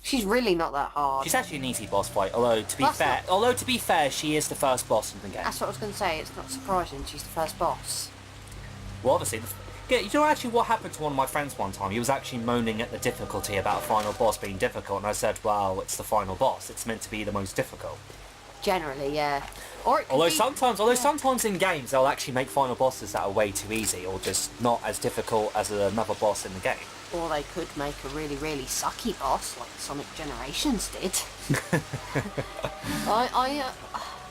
She's really not that hard. She's actually an easy boss fight, although to be fair, she is the first boss in the game. That's what I was going to say. It's not surprising she's the first boss. Well, obviously, yeah, you know actually what happened to one of my friends one time? He was actually moaning at the difficulty about a final boss being difficult, and I said, well, it's the final boss. It's meant to be the most difficult. Generally, yeah. Or it could Although be, sometimes in games they'll actually make final bosses that are way too easy, or just not as difficult as another boss in the game. Or they could make a really, really sucky boss, like Sonic Generations did.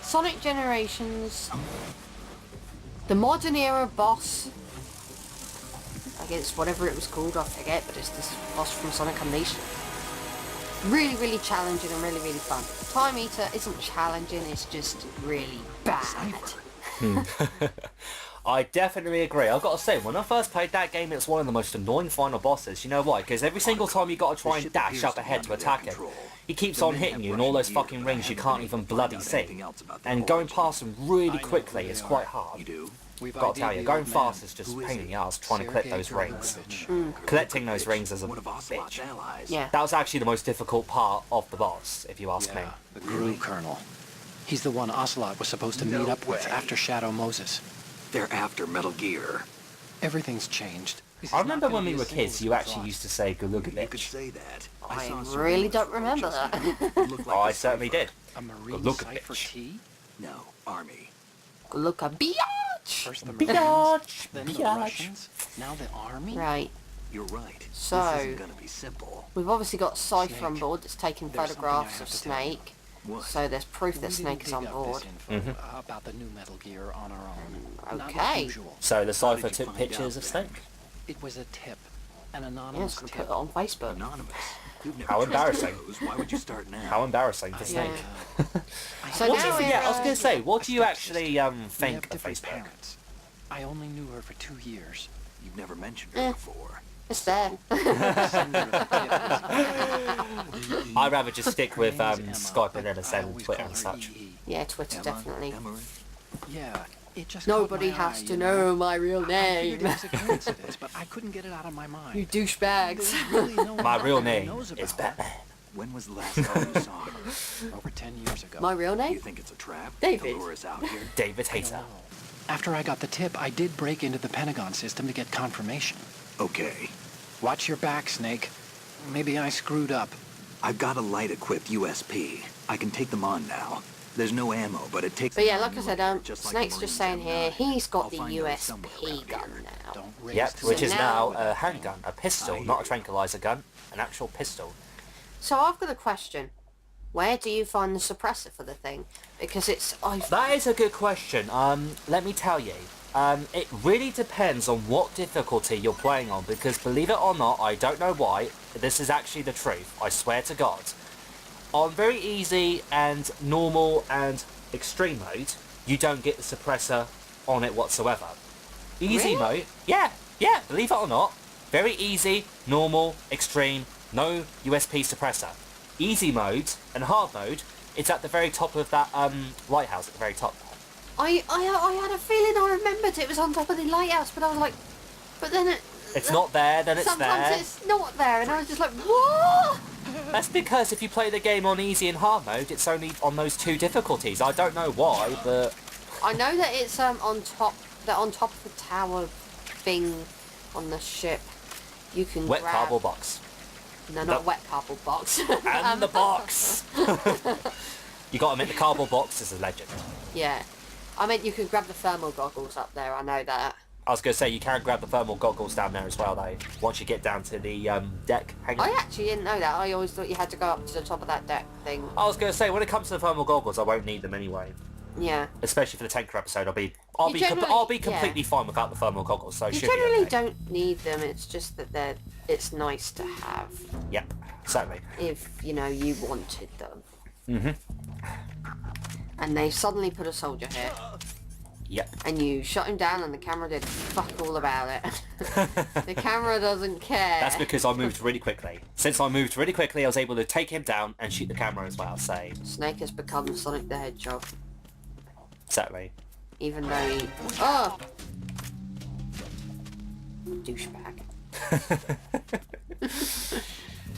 Sonic Generations, the modern era boss, I guess whatever it was called, I forget, but it's this boss from Sonic Unleashed. Really, really challenging and really, really fun. Time Eater isn't challenging, it's just really bad. I definitely agree. I've got to say, when I first played that game, it's one of the most annoying final bosses. You know why? Because every single time you got to try and dash up ahead to attack him, he keeps on hitting you in all those fucking rings you can't even bloody see. And going past them really quickly is quite hard. Got to tell you, going fast is just a pain in the ass trying to collect those rings. Collecting those rings is a bitch. Yeah. That was actually the most difficult part of the boss, if you ask me. The crew colonel. He's the one Ocelot was supposed to meet up with after Shadow Moses. They're after Metal Gear. Everything's changed. I remember when we were kids, you actually used to say You could Gulugovich. say that. I really don't remember that. Oh, I certainly did. A Marine Gulugovich. cipher T? No, Army. Look a biatch! First the Biatch! Marines, then the Biatch. Russians, now the Army? Right. You're right. So, this isn't gonna be simple. we've obviously got Cypher on Snake. board that's taking There's photographs something I of have to tell you. Snake. What? So there's proof that We Snake didn't is on dig up board. this info about the new Metal Gear on our own. Not like Okay. usual. So the Cypher did you took find pictures out of then? Snake. It was a tip. An Yeah, anonymous it's going to tip. put it on Facebook. Anonymous. You've never How trusted embarrassing. those. Why would you start now? How embarrassing for Snake. So What do now you, yeah, I was we're, going to say, what do you A actually stepsister. We have think of different Facebook? parents. I only knew her for 2 years. You've never mentioned her before. it's there. Sender of the tip I'd rather just stick with Her name's Emma, Skype but and I MSN, always Twitter call and her such. EE. Yeah, Twitter, definitely. Emma? Yeah, it just Nobody caught my has eye, to you know my real I figured name. it was a coincidence, but I couldn't get it out of my mind. You douchebags. There's really no one My out real there who name knows is about her. Batman. When was the last time you saw her? Over 10 years ago. My real Do you name? think it's a trap? David. To lure us out here? David I don't Hater. know. After I got the tip, I did break into the Pentagon system to get confirmation. Okay. Watch your back, Snake. Maybe I screwed up. I've got a light-equipped USP. I can take them on now. There's no ammo, but it takes... But yeah, like I said, Just like Snake's the just Marines saying here, M9. he's got I'll the find out somewhere USP around gun here. now. Don't raise Yep, the which is now sound. a handgun, a pistol, not a tranquilizer gun, an actual pistol. So I've got a question. Where do you find the suppressor for the thing? Because That is a good question. Let me tell you. It really depends on what difficulty you're playing on, because believe it or not, I don't know why, this is actually the truth, I swear to God. On very easy and normal and extreme mode, you don't get the suppressor on it whatsoever. Easy Really? mode, yeah, believe it or not, very easy, normal, extreme, no USP suppressor. Easy mode and hard mode, it's at the very top of that lighthouse at the very top. I had a feeling I remembered it was on top of the lighthouse, but I was like, but then It's not there, then it's sometimes there. it's not there, and I was just like, what? That's because if you play the game on easy and hard mode, it's only on those two difficulties. I don't know why, but I know that it's on top of the tower thing on the ship. You can wet grab... cardboard box. No, not No. wet cardboard box. And the box! You gotta admit, the cardboard box is a legend. Yeah. I meant you could grab the thermal goggles up there, I know that. I was gonna say, you can grab the thermal goggles down there as well, though, once you get down to the deck hangar. I actually didn't know that. I always thought you had to go up to the top of that deck thing. I was gonna say, when it comes to the thermal goggles, I won't need them anyway. Yeah. Especially for the tanker episode, I'll be generally- completely fine without the thermal goggles, so it You should be generally okay. don't need them, it's just that it's nice to have Yep, certainly. if, you know, you wanted them. Mm-hmm. And they suddenly put a soldier here, Yep. and you shot him down and the camera did fuck all about it. The camera doesn't care. That's because I moved really quickly. Since I moved really quickly, I was able to take him down and shoot the camera as well, so Snake has become Sonic the Hedgehog, certainly. even though he... Oh! Douchebag.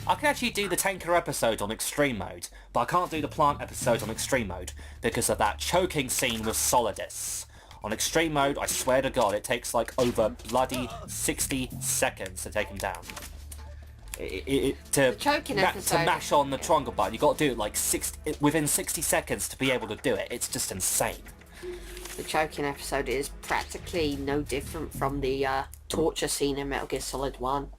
I can actually do the tanker episode on extreme mode, but I can't do the plant episode on extreme mode because of that choking scene with Solidus. On extreme mode, I swear to God, it takes like over bloody 60 seconds to take him down. To mash on the triangle button, you got to do it like within 60 seconds to be able to do it. It's just insane. The choking episode is practically no different from the torture scene in Metal Gear Solid 1.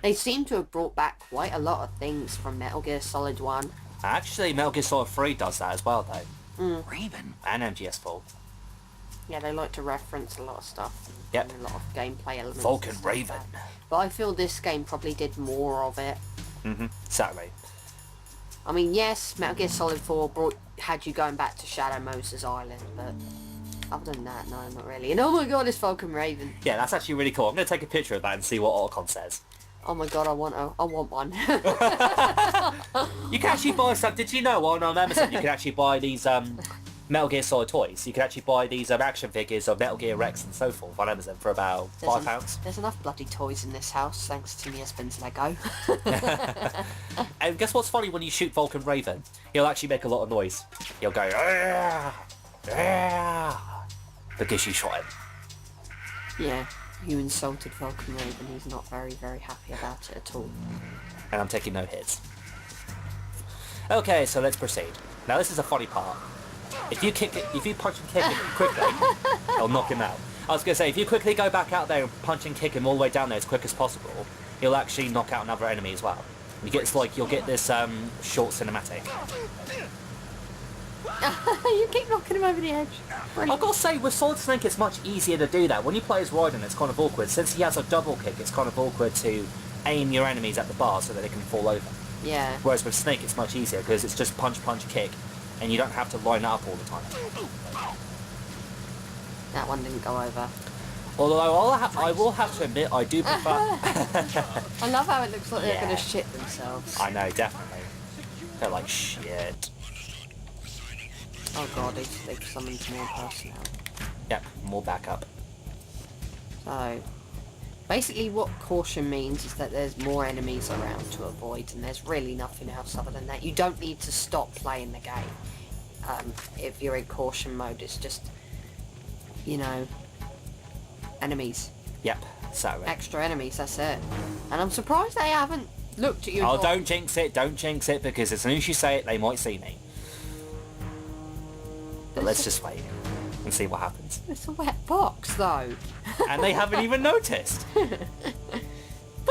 They seem to have brought back quite a lot of things from Metal Gear Solid 1. Actually, Metal Gear Solid 3 does that as well, though. Raven. And MGS4. Yeah, they like to reference a lot of stuff. Yep. And a lot of gameplay elements. Vulcan Raven. But I feel this game probably did more of it. Certainly. I mean, yes, Metal Gear Solid 4 had you going back to Shadow Moses Island, but other than that, no, not really. And oh my god, it's Vulcan Raven. Yeah, that's actually really cool. I'm going to take a picture of that and see what Otacon says. Oh my god, I want one. You can actually buy some. Did you know on Amazon you can actually buy these Metal Gear Solid toys? You can actually buy these action figures of Metal Gear Rex and so forth on Amazon for about £5. There's enough bloody toys in this house, thanks to Mia Spin's Lego. And guess what's funny? When you shoot Vulcan Raven, he'll actually make a lot of noise. He'll go, "Argh! Argh!" because you shot him. Yeah, you insulted Vulcan Raven. He's not very, very happy about it at all. And I'm taking no hits. Okay, so let's proceed. Now this is a funny part. If you punch and kick him quickly, it'll knock him out. I was going to say, if you quickly go back out there and punch and kick him all the way down there as quick as possible, he'll actually knock out another enemy as well. You'll get this short cinematic. You keep knocking him over the edge. I've got to say, with Solid Snake it's much easier to do that. When you play as Raiden, it's kind of awkward. Since he has a double kick, it's kind of awkward to aim your enemies at the bar so that they can fall over. Yeah. Whereas with Snake it's much easier because it's just punch, punch, kick, and you don't have to line it up all the time. That one didn't go over. Although I will have to admit, I do prefer... I love how it looks like they're Yeah. going to shit themselves. I know, definitely. They're like, shit. Oh god, they've summoned more personnel. Yep, more backup. So, basically what caution means is that there's more enemies around to avoid, and there's really nothing else other than that. You don't need to stop playing the game. If you're in caution mode, it's just, you know, enemies. Yep, so... Extra enemies, that's it. And I'm surprised they haven't looked at you. Oh, don't jinx it, because as soon as you say it, they might see me. But let's just wait and see what happens. It's a wet box, though. And they haven't even noticed. But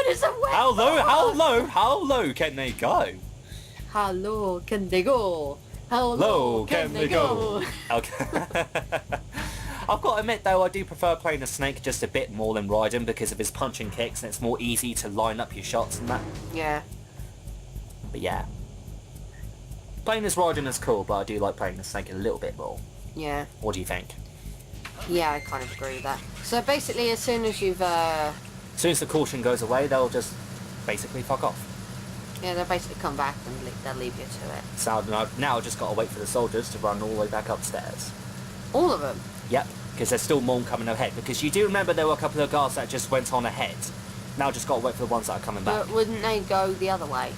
it's a wet box! How low can they go? How low can they go? How low can they go? Okay. I've got to admit though, I do prefer playing a Snake just a bit more than Raiden because of his punching kicks, and it's more easy to line up your shots and that. Yeah. But yeah. Playing as Raiden is cool, but I do like playing as Snake a little bit more. Yeah. What do you think? Yeah, I kind of agree with that. So basically, as soon as you've, As soon as the caution goes away, they'll just basically fuck off. yeah, they'll basically come back and they'll leave you to it. So now I've just got to wait for the soldiers to run all the way back upstairs. All of them? Yep, because there's still more coming ahead. Because you do remember there were a couple of guards that just went on ahead. Now I've just got to wait for the ones that are coming back. But wouldn't they go the other way?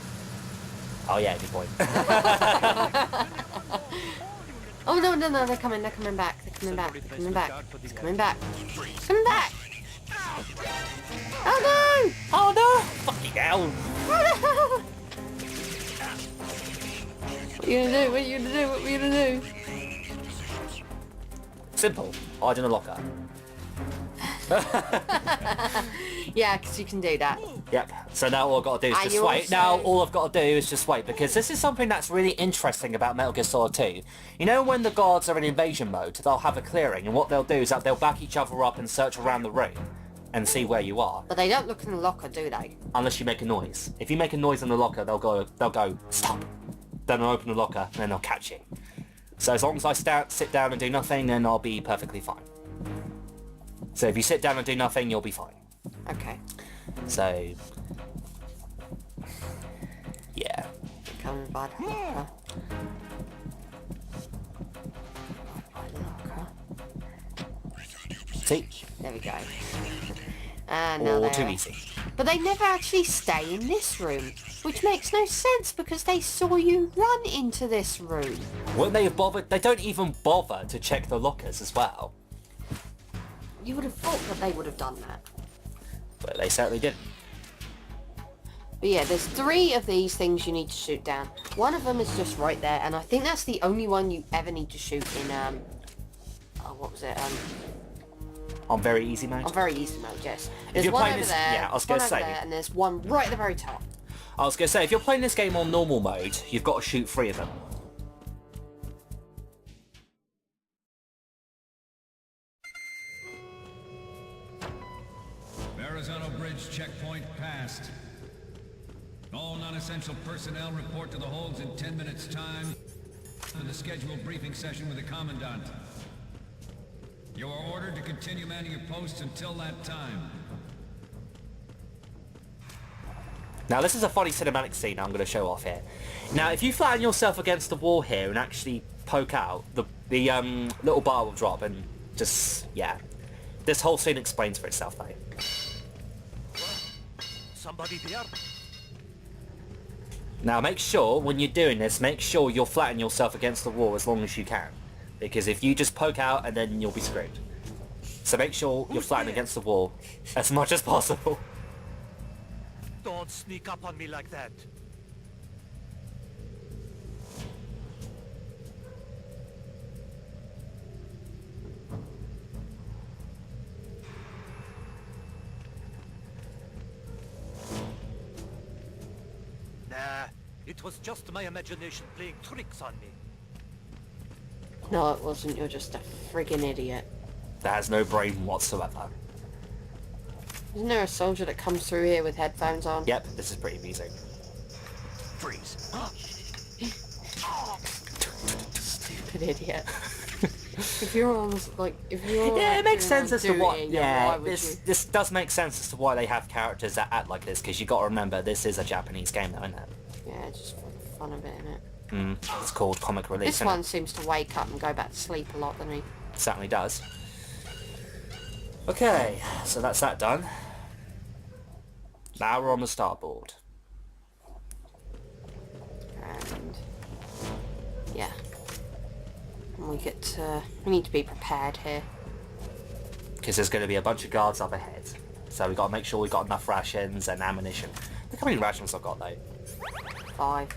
Oh yeah, good point. Oh no, they're coming back. They're coming back. It's coming back. It's coming back. Oh no! Oh no! Fucking hell! What are you gonna do? What are you gonna do? What are you gonna do? Simple. Hide in a locker. Yeah, because you can do that. Yep. So now all I've got to do is And just you wait. also- Now all I've got to do is just wait, because this is something that's really interesting about Metal Gear Solid 2. You know when the guards are in invasion mode, they'll have a clearing, and what they'll do is that they'll back each other up and search around the room and see where you are. But they don't look in the locker, do they? Unless you make a noise. If you make a noise in the locker, they'll go, stop. Then they'll open the locker, and then they'll catch you. So as long as I sit down and do nothing, then I'll be perfectly fine. So if you sit down and do nothing, you'll be fine. Okay. So, yeah. Coming by the locker. By the locker. See? There we go. And now All they're... too easy. But they never actually stay in this room. Which makes no sense because they saw you run into this room. Wouldn't they have bothered? They don't even bother to check the lockers as well. You would have thought that they would have done that. But they certainly didn't. But yeah, there's 3 of these things you need to shoot down. One of them is just right there, and I think that's the only one you ever need to shoot in, oh, what was it? On very easy mode? On very easy mode, yes. If There's you're one playing over this, there, yeah, I was going to say. there, and there's one right at the very top. I was going to say, if you're playing this game on normal mode, you've got to shoot 3 of them. Verrazano Bridge checkpoint passed. All non-essential personnel report to the holds in 10 minutes' time for the scheduled briefing session with the Commandant. You are ordered to continue manning your posts until that time. Now this is a funny cinematic scene I'm going to show off here. Now if you flatten yourself against the wall here and actually poke out, the little bar will drop and just, yeah. This whole scene explains for itself though. Somebody there? Now make sure, when you're doing this, make sure you'll flatten yourself against the wall as long as you can. Because if you just poke out and then you'll be screwed. So make sure you're flattened against the wall as much as possible. Don't sneak up on me like that. Nah, it was just my imagination playing tricks on me. No, it wasn't. You're just a friggin' idiot. That has no brain whatsoever. Isn't there a soldier that comes through here with headphones on? Yep, this is pretty amusing. Freeze. Stupid idiot. If you're on, like, if you're... Yeah, it makes on sense as to duty, what. then Yeah, why would you? this does make sense as to why they have characters that act like this. Because you got to remember, this is a Japanese game, though, isn't it? Yeah, just for the fun of it, innit? It's called comic relief. This one seems to wake up and go back to sleep a lot, doesn't he? Certainly does. Okay, so that's that done. Now we're on the starboard. And yeah, and we need to be prepared here. Because there's going to be a bunch of guards up ahead. So we've got to make sure we've got enough rations and ammunition. Look how many rations I've got though. 5.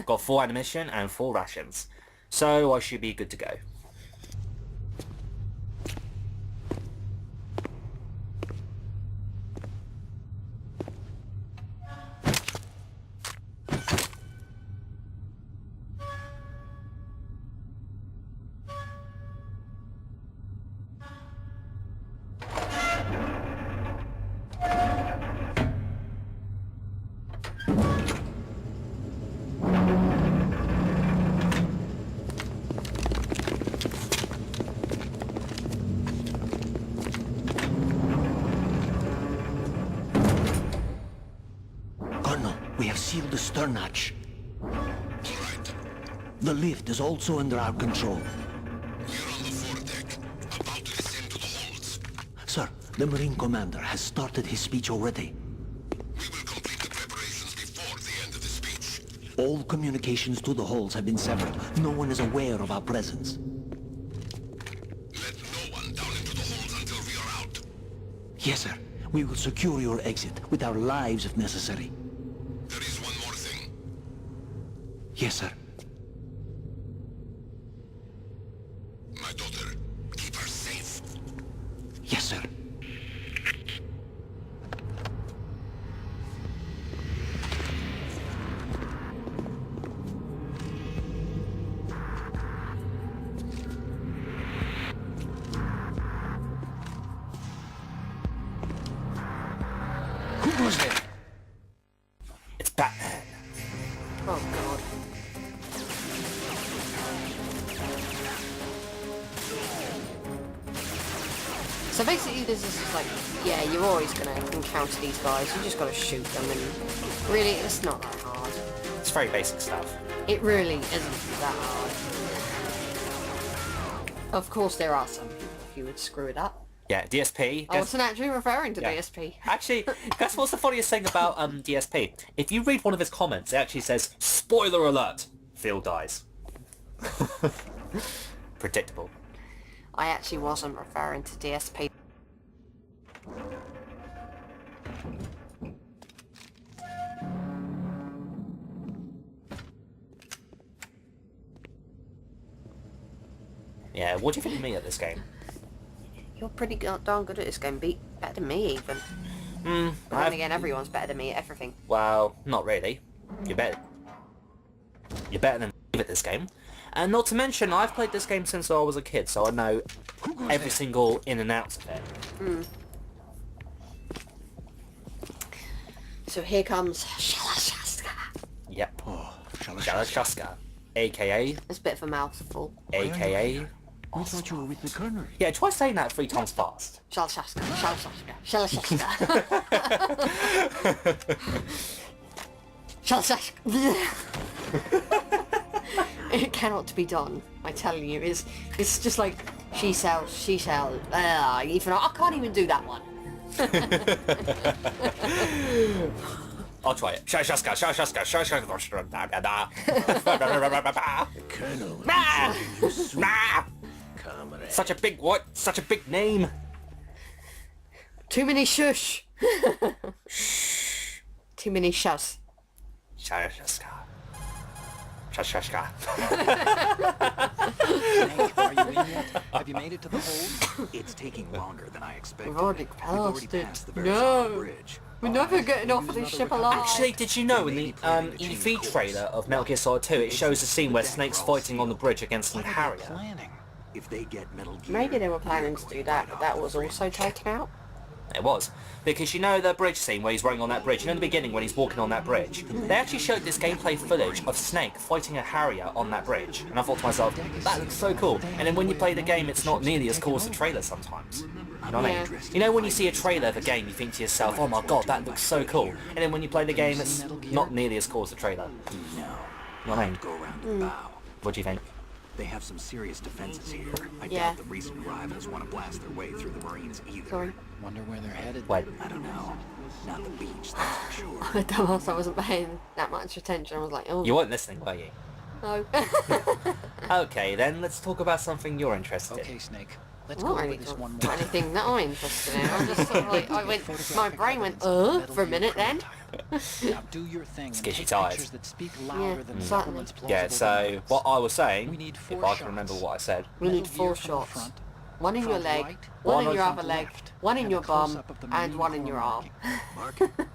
Got 4 ammunition and 4 rations. So I should be good to go. Colonel, we have sealed the stern hatch. All right. The lift is also under our control. We're on the foredeck, about to descend to the holds. Sir, the Marine Commander has started his speech already. We will complete the preparations before the end of the speech. All communications to the holds have been severed. No one is aware of our presence. Let no one down into the holds until we are out. Yes, sir. We will secure your exit with our lives if necessary. There is one more thing. Yes, sir. My daughter, keep her safe. Yes, sir. Who goes there? It's Batman. Oh god. So basically this is just like, yeah, you're always going to encounter these guys. You just got to shoot them, and really, it's not that hard. It's very basic stuff. It really isn't that hard. Of course there are some people who would screw it up. Yeah, DSP. I wasn't actually referring to Yeah. DSP. Actually, guess what's the funniest thing about DSP? If you read one of his comments, it actually says, "Spoiler alert, Phil dies." Predictable. I actually wasn't referring to DSP. Yeah, what do you think of me at this game? You're pretty darn good at this game, beat better than me even. But then again, everyone's better than me at everything. Well, not really. You're better. You're better than me at this game. And not to mention, I've played this game since I was a kid, so I know every single in and out of it. So here comes Shalashaska. Yep. Oh, Shalashaska. AKA. It's a bit of a mouthful. AKA. I thought you were with the colonel. Yeah, try saying that 3 times fast. Shalashaska. Shalashaska. Shalashaska. Shalashaska. It cannot be done. I tell you, it's just like she sells. Even I can't even do that one. I'll try it. Shalashaska. Colonel, Such a big what? Such a big name. Too many shush. Too many shush. Shalashaska. Shalashaska. Snake, are you in yet? Have you made it to the hold? It's taking longer than I expected. We've already We've already passed it. passed the Versailles No. Bridge. We're never getting off of this ship alive. Actually, did you know in the E3 trailer of Metal Gear Solid 2, it shows a scene where Snake's fighting on the bridge against an Harrier? Planning. If they get Metal Gear, Maybe they were planning to do that, but that was also taken out. It was. Because you know the bridge scene where he's running on that bridge, you know in the beginning when he's walking on that bridge, they actually showed this gameplay footage of Snake fighting a Harrier on that bridge. And I thought to myself, that looks so cool. And then when you play the game, it's not nearly as cool as the trailer sometimes. You know what I mean? You know when you see a trailer of a game, you think to yourself, oh my god, that looks so cool. And then when you play the game, it's not nearly as cool as the trailer. No. You know what I mean? Go around the bow. What do you think? They have some serious defenses here. I Yeah. doubt the recent rivals want to blast their way through the Marines either. Sorry. Wonder where they're headed. Wait. I don't know. Not the beach, that's for sure. Dumbass, I wasn't paying that much attention. I was like, oh, You weren't listening, were you? no. Okay, then let's talk about something you're interested in. Okay, Snake. Let's I'm go not over really this talking one about more. anything that I'm interested in. I just sort of like, my brain went, for a minute then. Now do your thing and Gets you take tired. pictures that speak louder than the certainly. government's plausible Yeah, so demands. what I was saying, We need if 4 I can remember shots. what I said, We need Metal 4 gear from the shots. front, One in your front leg, right, one in one your front other leg, left, one in and your a bum, close-up of the and Marine one in Corps your arm. marking. Mark?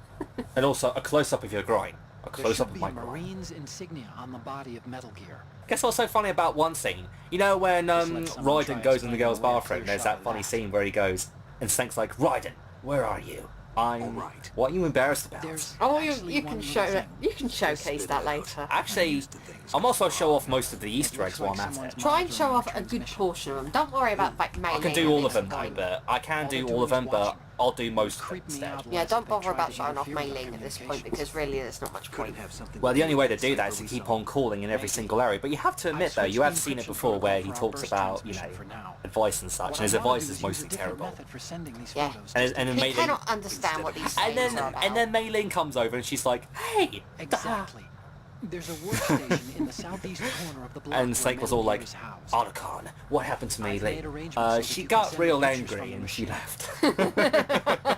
and also a close-up of your groin. A There close-up should of be my a groin. Marine's insignia on the body of Metal Gear. Guess what's so funny about one scene? You know when Just let someone Raiden try goes in the explaining girl's away a bathroom, clear there's shot that of funny that. scene where he goes, and Snake's like, Raiden, where are you? I'm... All right. What are you embarrassed about? There's Oh, actually you one can little show thing. that. You can showcase that later. Actually, I'm also show off most of the Easter eggs while I'm at it. Try and show off a good portion of them. Don't worry about like mailing. I can do all of them at though, this point. but I can All do they're all of doing them, is but watching. I'll do most of it Creep me instead. out Yeah, less don't if they bother try about to showing off interfere with mailing at this point communications. because really there's not much Could point. have something Well, the only way to say do that is to release keep on. on calling in every single area. But you have to admit, though, you have seen it before where he talks about, you know, advice and such, and his advice is mostly terrible. Yeah. And then He Mei Ling, cannot understand what these and things then are about. and then Mei Ling comes over and she's like, "Hey," Exactly. There's a workstation in the southeast corner of the block. and where Snake was Metal all Gear like, is housed. "Otacon, what happened to Mei I've made Ling?" arrangements so that She you can got send real pictures angry from the and she machine. left.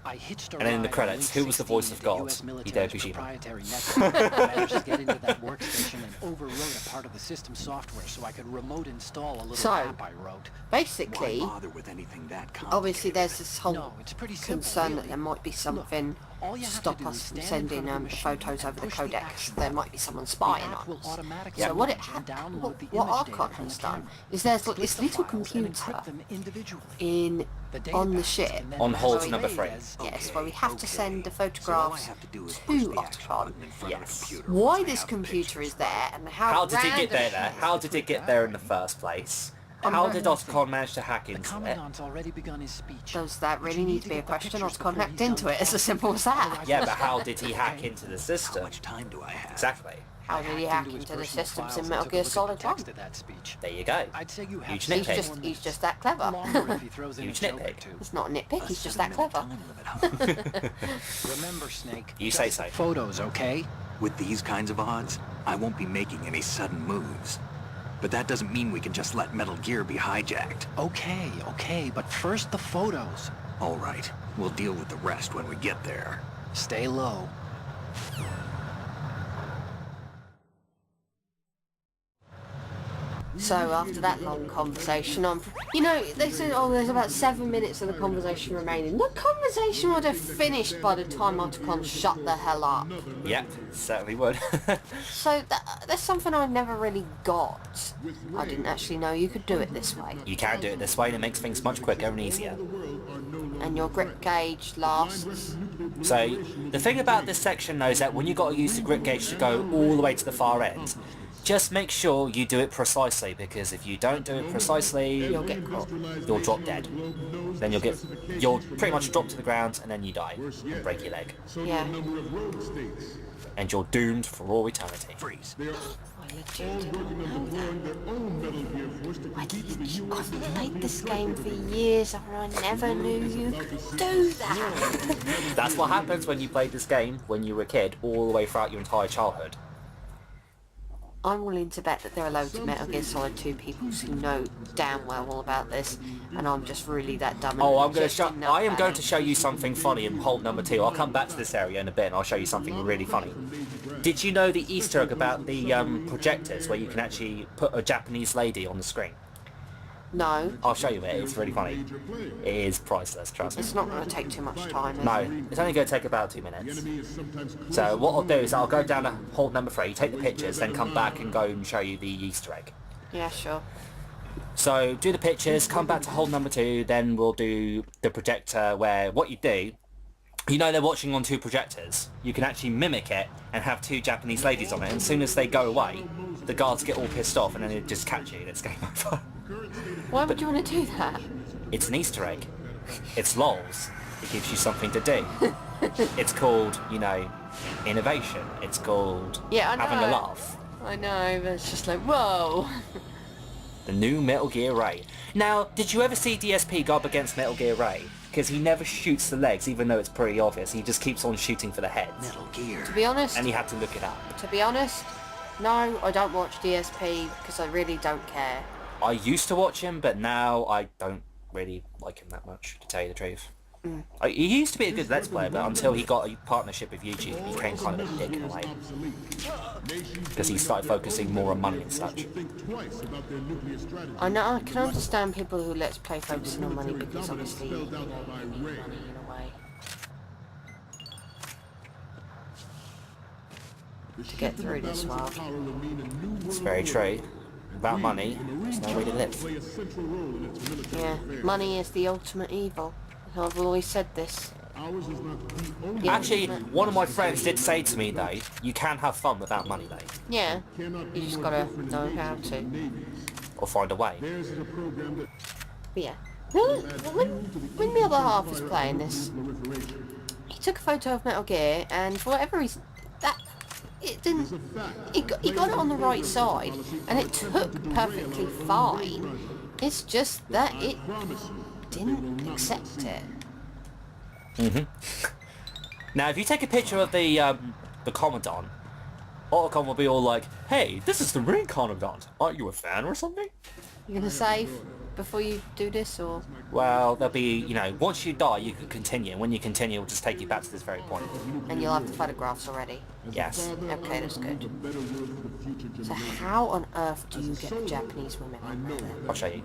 I hitched a And then in the ride on credits, Link who was the voice 16 of into God? US Hideo military's Kojima. proprietary network. I managed to get into that workstation and overwrote a part of the system software so I could remote install a little So, app I wrote. Why Basically, bother with anything that obviously complicated? there's this whole No, it's pretty simple, concern that really. there might be something all you to have to stop do us is from stand in sending front of the the machine photos and over the push the codecs. action There button. might be someone The spying app on will us. automatically So what launch and download the what image Archon data from has the done camera. is there's Split this the little files and computer encrypt them individually. in The data on the packets ship can then On be hold saved number 3. as- yes, where we have to send the So all I photographs have to do is push to the action Otacon. button in front of the Yes. computer Why once I this have the computer pictures. is there and how How did he get random there? it There? is. How did it get there in the first place? How did Otacon manage to hack The into it? commandant's already begun his speech. Does that But really you need to be a get the question? pictures Otacon before hacked he's into done it. It's as simple as that. Otherwise Yeah, we'll but how stop. did he hack Okay. into the How system? much time do I have? Exactly. How did he hack into the systems in Metal Gear Solid 1? That speech. There you go. I'd say you have Huge six nitpick. more He's minutes. just that clever. Longer if he throws in a Huge joke or nitpick. two. It's not a nitpick, he's just that 7-minute clever. time limit. Remember, Snake. You just say the so. Photos, okay? With these kinds of odds, I won't be making any sudden moves. But that doesn't mean we can just let Metal Gear be hijacked. Okay, but first the photos. All right, we'll deal with the rest when we get there. Stay low. So after that long conversation, you know, they said, oh, there's about 7 minutes of the conversation remaining. The conversation would have finished by the time Otacon shut the hell up. Yep, certainly would. So that's something I never really got. I didn't actually know you could do it this way. You can do it this way and it makes things much quicker and easier. And your grip gauge lasts. So, the thing about this section though is that when you got to use the grip gauge to go all the way to the far end, just make sure you do it precisely, because if you don't do it precisely, You'll get caught. you'll drop dead. Then you'll pretty much drop to the ground and then you die and break your leg. Yeah. And you're doomed for all eternity. Freeze. I legit didn't know that. I've played this game for years and I never knew you could do that. That's what happens when you played this game when you were a kid all the way throughout your entire childhood. I'm willing to bet that there are loads of Metal Gear Solid 2 people who know damn well all about this, and I'm just really that dumb. And Oh, I am just didn't know going about to it. show you something funny in hold number 2. I'll come back to this area in a bit and I'll show you something really funny. Did you know the Easter egg about the projectors where you can actually put a Japanese lady on the screen? No, I'll show you it, it's really funny. It is priceless, trust me. it's not going to take too much time. is No, it? it's only going to take about 2 minutes. So what I'll do is I'll go down to hold number 3, take the pictures, then come back and go and show you the Easter egg. Yeah, sure. So do the pictures, come back to hold number 2, then we'll do the projector where what you do, you know they're watching on 2 projectors. You can actually mimic it and have 2 Japanese ladies on it, and as soon as they go away, the guards get all pissed off and then they just catch you and it's game over. Why would you want to do that? It's an Easter egg. It's lols. It gives you something to do. It's called, you know, innovation. It's called Yeah, I know. having a laugh. I know, but it's just like, whoa. The new Metal Gear Ray. Now, did you ever see DSP go up against Metal Gear Ray? Because he never shoots the legs, even though it's pretty obvious. He just keeps on shooting for the heads. Metal Gear. To be honest, And you had to look it up. no, I don't watch DSP because I really don't care. I used to watch him, but now I don't really like him that much, to tell you the truth. He used to be a good Let's Player, but until he got a partnership with YouTube, he became kind of a dick in a way. Because he started focusing more on money and such. I know, I can understand people who let's play focusing on money because obviously, you know, you need money in a way. To get through this world. It's very true. Without money, there's no way to live. Yeah, money is the ultimate evil. I've always said this. Yeah, Actually, one of my friends did say to me though, you can have fun without money though. yeah, you just gotta know how to. Or find a way. But yeah, when the other half was playing this, he took a photo of Metal Gear, and for whatever reason, that it didn't. He got it on the right side, and it took perfectly fine. It's just that it didn't accept it. Now, if you take a picture of the Commandant, Otacon will be all like, hey, this is the Marine Commandant. Aren't you a fan or something? You gonna save before you do this, or? Well, there'll be, you know, once you die, you can continue. And when you continue, it'll just take you back to this very point. And you'll have the photographs already. Yes. Okay, that's good. So how on earth do you get Japanese women on there then? I'll show you.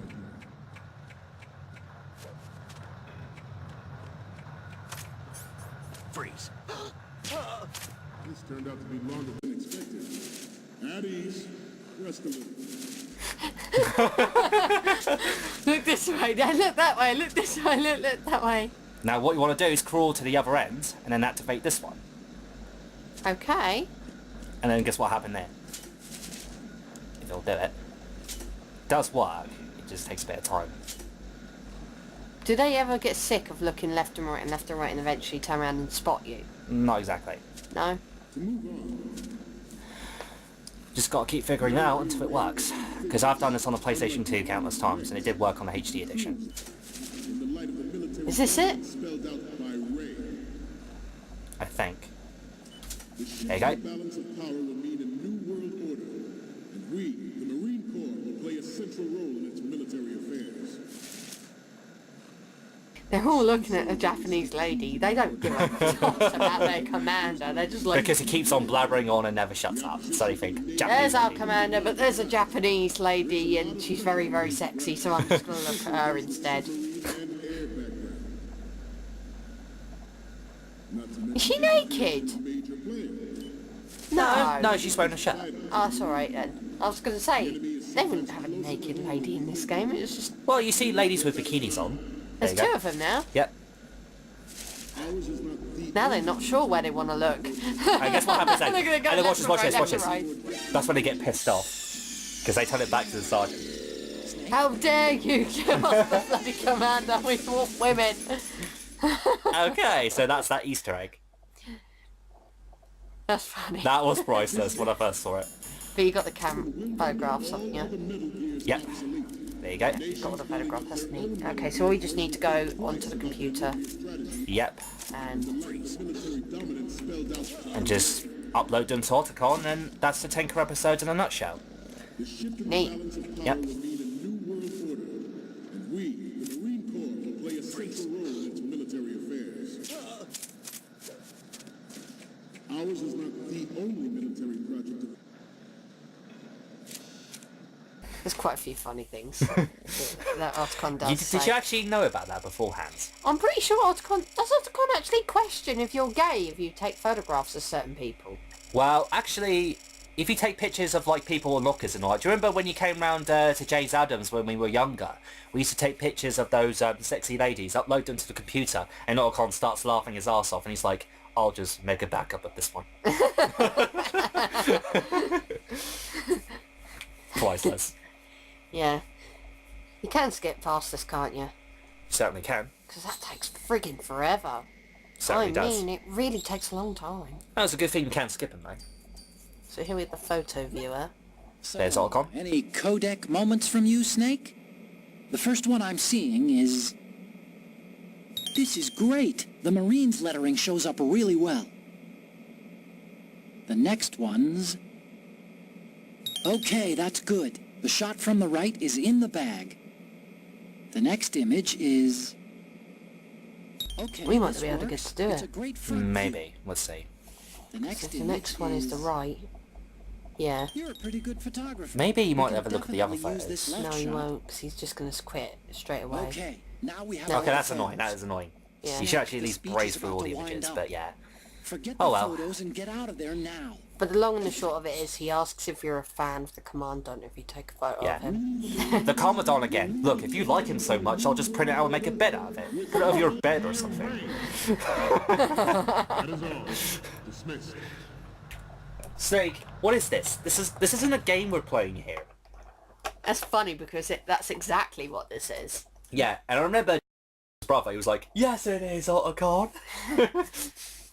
Freeze. This turned out to be longer than expected. At ease. Rest a little. Look this way, then look that way, look this way, look that way. Now, what you want to do is crawl to the other end and then activate this one. Okay. And then guess what happened there? If it'll do it. It does work. It just takes a bit of time. Do they ever get sick of looking left and right and eventually turn around and spot you? Not exactly. No? Just gotta keep figuring it out until it works. Because I've done this on the PlayStation 2 countless times, and it did work on the HD edition. Is this it? I think. There you go. Balance of power will mean a new world order, and we, the Marine Corps, will play a central role in its military affairs. They're all looking at a Japanese lady. They don't give a fuck about their commander. They're just like... Because he keeps on blabbering on and never shuts up. So they think, Japanese There's our lady. commander, but there's a Japanese lady and she's very, very sexy, so I'm just going to look at her instead. Is she naked? No. No, she's wearing a shirt. Oh, that's alright then. I was going to say, they wouldn't have a naked lady in this game. It's just... Well, you see ladies with bikinis on. There There's you two go. of them now. Yep. Now they're not sure where they want to look. I guess what happens then? They're gonna go And then left watch to this, right, watch this, left watch to this. right. That's when they get pissed off. Because they tell it back to the sergeant. How dare you give us the bloody commander? We want women. Okay, so that's that Easter egg. That's funny. That was priceless when I first saw it. But you got the photographs, haven't you? Yep. There you go. You've got all the photographs, hasn't he? Okay, so we just need to go onto the computer Yep. and... And just upload them to Otacon, and that's the Tinker episodes in a nutshell. Neat. Yep. And we, the Marine Corps, will play a central role in its military affairs. Ours is not the only military project of... There's quite a few funny things that Otacon does Did say. you actually know about that beforehand? I'm pretty sure Otacon... Does Otacon actually question if you're gay if you take photographs of certain people? Well, actually, if you take pictures of like people in lockers and all that, do you remember when you came round to Jay's Adams when we were younger? We used to take pictures of those sexy ladies, upload them to the computer, and Otacon starts laughing his ass off, and he's like, I'll just make a backup of this one. Priceless. Yeah. You can skip past this, can't you? Certainly can. Because that takes friggin' forever. Certainly does. It really takes a long time. That's a good thing you can skip them, though. So here we have the photo viewer. There's Otacon. Any codec moments from you, Snake? The first one I'm seeing is... This is great. The Marines lettering shows up really well. The next one's... Okay, that's good. The shot from the right is in the bag. The next image is... Okay, We might this be able to get works. to do It's it. a great front view. Maybe. Let's see. The next, So the image next one is the right. Yeah. You're a pretty good photographer. Maybe you We might can have a look at the other definitely use this photos. left No, he shot. won't, because he's just going to quit straight away. Okay, now we have No. our Okay, that's photos. annoying. That is annoying. Yeah. You should actually at The least speech braze is through about all to the wind images, up. but yeah. Forget Oh, the well. photos and get out of there now. But the long and the short of it is he asks if you're a fan of the Commandant if you take a photo Yeah. of him. The Commandant again. Look, if you like him so much, I'll just print it out and make a bed out of it. Put it over your bed or something. That is all. Dismissed. Snake, what is this? This isn't a game we're playing here. That's funny because that's exactly what this is. Yeah, and I remember his brother, he was like, yes it is, Otacon.